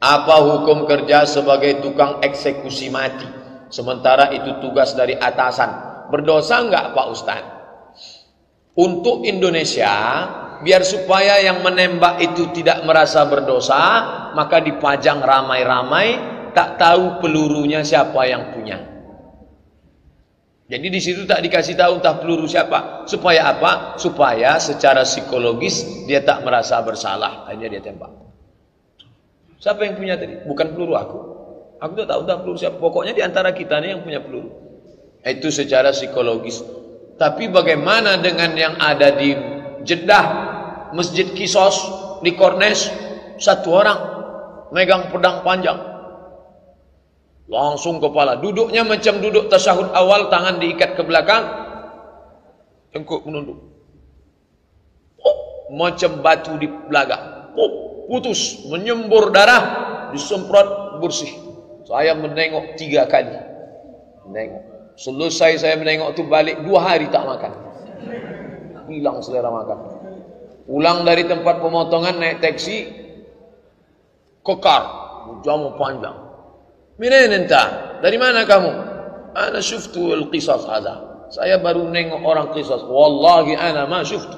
Apa hukum kerja sebagai tukang eksekusi mati, sementara itu tugas dari atasan? Berdosa enggak Pak Ustadz? Untuk Indonesia, biar supaya yang menembak itu tidak merasa berdosa, maka dipajang ramai-ramai, tak tahu pelurunya siapa yang punya. Jadi di situ tak dikasih tahu entah peluru siapa. Supaya apa? Supaya secara psikologis dia tak merasa bersalah. Akhirnya dia tembak. Siapa yang punya tadi? Bukan peluru aku. Aku tak tahu entah peluru siapa. Pokoknya di antara kita nih yang punya peluru. Itu secara psikologis. Tapi bagaimana dengan yang ada di Jeddah, Masjid Qisas, di Kornes, satu orang megang pedang panjang, langsung kepala, duduknya macam duduk tasyahud awal, tangan diikat ke belakang, tengkuk menunduk, macam batu di belakang, putus, menyembur darah, disemprot bersih. Saya menengok 3 kali, menengok. Selesai saya menengok tu, balik 2 hari tak makan, hilang selera makan. Pulang dari tempat pemotongan naik taksi, kekar, jamu panjang. Minen entah, dari mana kamu? Ana syuftu al-qisas hadha. Saya baru nengok orang qisas. Wallahi ana ma syuftu.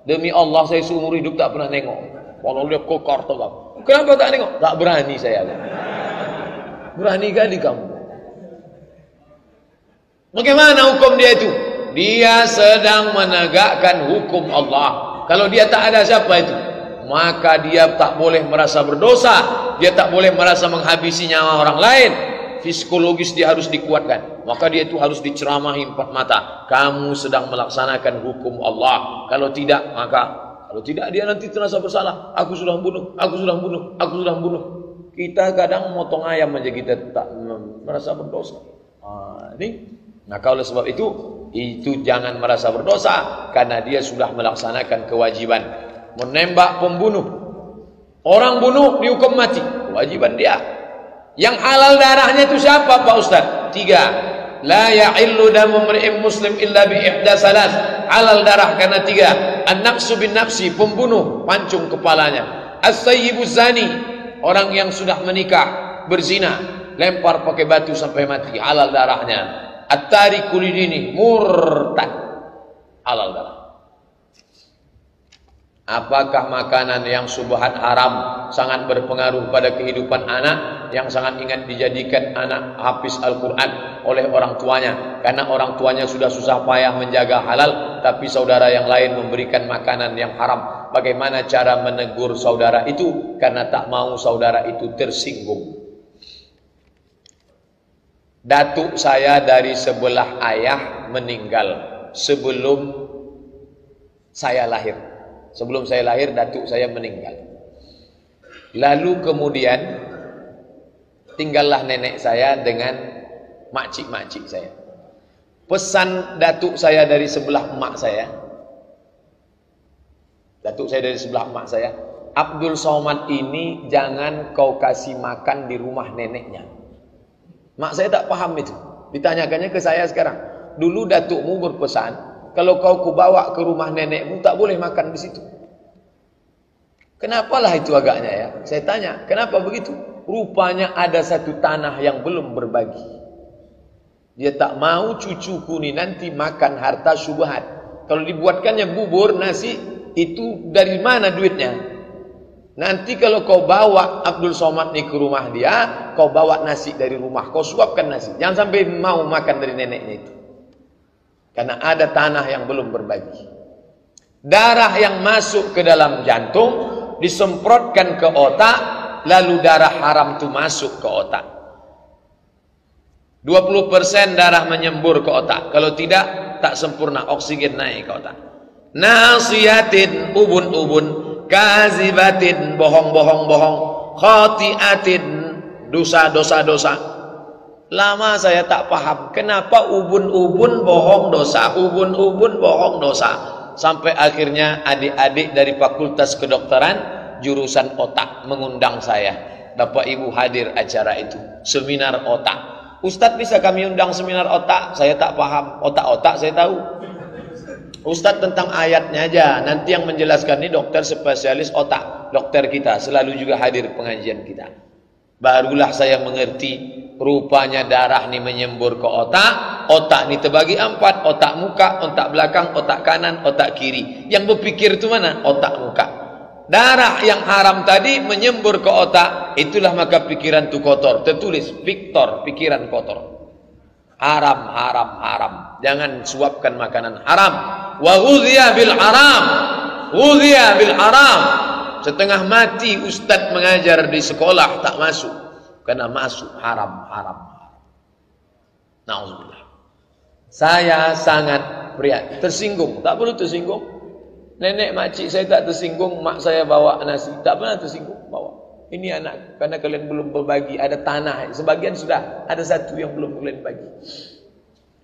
Demi Allah saya seumur hidup tak pernah nengok. Kalau dia kekar tegak. Kenapa tak nengok? Tak berani saya. Berani kali kamu. Bagaimana hukum dia itu? Dia sedang menegakkan hukum Allah. Kalau dia tak ada siapa itu, maka dia tak boleh merasa berdosa. Dia tak boleh merasa menghabisi nyawa orang lain. Psikologis dia harus dikuatkan. Maka dia itu harus diceramahi 4 mata. Kamu sedang melaksanakan hukum Allah. Kalau tidak, kalau tidak dia nanti terasa bersalah. Aku sudah membunuh, aku sudah membunuh, aku sudah membunuh. Kita kadang motong ayam aja kita tak merasa berdosa. Nah, kalau sebab itu jangan merasa berdosa, karena dia sudah melaksanakan kewajiban. Menembak pembunuh, orang bunuh dihukum mati, kewajiban dia. Yang halal darahnya itu siapa Pak Ustaz? 3. La ya'illu damu mri'in muslim illa bi ihda salas. Halal darah karena 3. An-nafsu bin nafsi, pembunuh pancung kepalanya. As-sayyibu zani, orang yang sudah menikah berzina, lempar pakai batu sampai mati, halal darahnya. At-tariku lidini, murtad, halal darah. Apakah makanan yang subhat haram sangat berpengaruh pada kehidupan anak, yang sangat ingat dijadikan anak hafiz Al-Quran oleh orang tuanya, karena orang tuanya sudah susah payah menjaga halal, tapi saudara yang lain memberikan makanan yang haram? Bagaimana cara menegur saudara itu, karena tak mau saudara itu tersinggung? Datuk saya dari sebelah ayah meninggal sebelum saya lahir. Sebelum saya lahir, datuk saya meninggal. Lalu kemudian tinggallah nenek saya dengan makcik-makcik saya. Pesan datuk saya dari sebelah emak saya, datuk saya dari sebelah emak saya, Abdul Somad ini jangan kau kasih makan di rumah neneknya. Mak saya tak paham itu. Ditanyakannya ke saya sekarang. Dulu datukmu berpesan, kalau kau kubawa ke rumah nenekmu tak boleh makan di situ. Kenapalah itu agaknya ya? Saya tanya, kenapa begitu? Rupanya ada satu tanah yang belum berbagi. Dia tak mau cucuku ni nanti makan harta syubhat. Kalau dibuatkannya bubur, nasi, itu dari mana duitnya? Nanti kalau kau bawa Abdul Somad ni ke rumah dia, kau bawa nasi dari rumah, kau suapkan nasi. Jangan sampai mau makan dari neneknya itu. Karena ada tanah yang belum berbagi. Darah yang masuk ke dalam jantung disemprotkan ke otak, lalu darah haram itu masuk ke otak. 20% darah menyembur ke otak. Kalau tidak, tak sempurna, oksigen naik ke otak. Nasiyatin, ubun-ubun, kazibatin, bohong-bohong-bohong, khati'atin, dosa-dosa-dosa. Lama saya tak paham kenapa ubun-ubun bohong dosa, ubun-ubun bohong dosa. Sampai akhirnya adik-adik dari Fakultas Kedokteran jurusan otak mengundang saya. Bapak Ibu hadir acara itu, seminar otak. Ustadz, bisa kami undang seminar otak? Saya tak paham. Otak-otak saya tahu. Ustadz tentang ayatnya aja. Nanti yang menjelaskan ini dokter spesialis otak. Dokter kita selalu juga hadir pengajian kita. Barulah saya mengerti. Rupanya darah ini menyembur ke otak. Otak ini terbagi 4. Otak muka, otak belakang, otak kanan, otak kiri. Yang berpikir itu mana? Otak muka. Darah yang haram tadi menyembur ke otak. Itulah maka pikiran itu kotor. Tertulis Victor, pikiran kotor. Haram, haram, haram. Jangan suapkan makanan haram. Wa ghudhiya bil haram. Ghudhiya bil haram. Setengah mati ustadz mengajar di sekolah tak masuk. Karena masuk haram, haram, haram. Na'udzubillah. Saya sangat tersinggung. Tak perlu tersinggung. Nenek makcik saya tak tersinggung. Mak saya bawa nasi. Tak pernah tersinggung. Bawa. Ini anak. Karena kalian belum berbagi. Ada tanah. Sebagian sudah. Ada satu yang belum kalian bagi.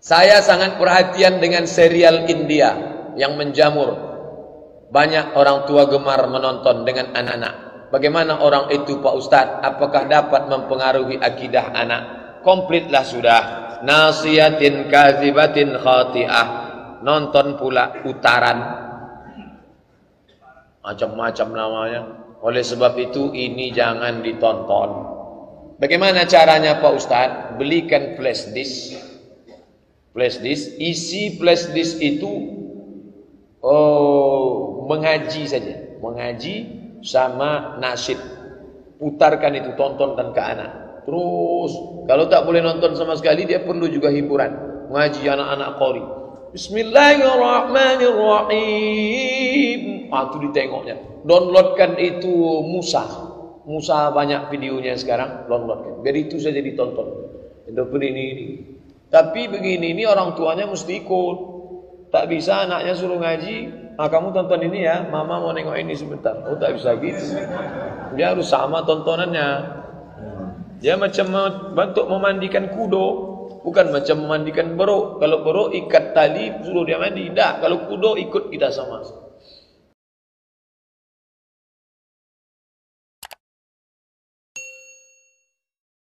Saya sangat perhatian dengan serial India. Yang menjamur. Banyak orang tua gemar menonton dengan anak-anak. Bagaimana orang itu Pak Ustadz? Apakah dapat mempengaruhi akidah anak? Komplitlah sudah. Nasiyatin kazibatin khati'ah. Nonton pula utaran. Macam-macam namanya. Oleh sebab itu ini jangan ditonton. Bagaimana caranya Pak Ustadz? Belikan flash disk. Flash disk. Isi flash disk itu mengaji saja. Mengaji sama nasyid. Putarkan itu, tontonkan ke anak. Terus kalau tak boleh nonton sama sekali, dia perlu juga hiburan. Mengaji anak-anak qori. Bismillahirrahmanirrahim. Itu ditengoknya. Downloadkan itu Musa. Musa banyak videonya sekarang. Downloadkan. Biar itu saja ditonton. Ini. Tapi begini, ini orang tuanya mesti ikut. Tak bisa anaknya suruh ngaji. Kamu tonton ini ya. Mama mau nengok ini sebentar. Oh tak bisa gitu. Dia harus sama tontonannya. Dia macam bentuk memandikan kudo. Bukan macam memandikan beruk. Kalau beruk ikat tali suruh dia mandi. Tak. Kalau kudo ikut kita sama.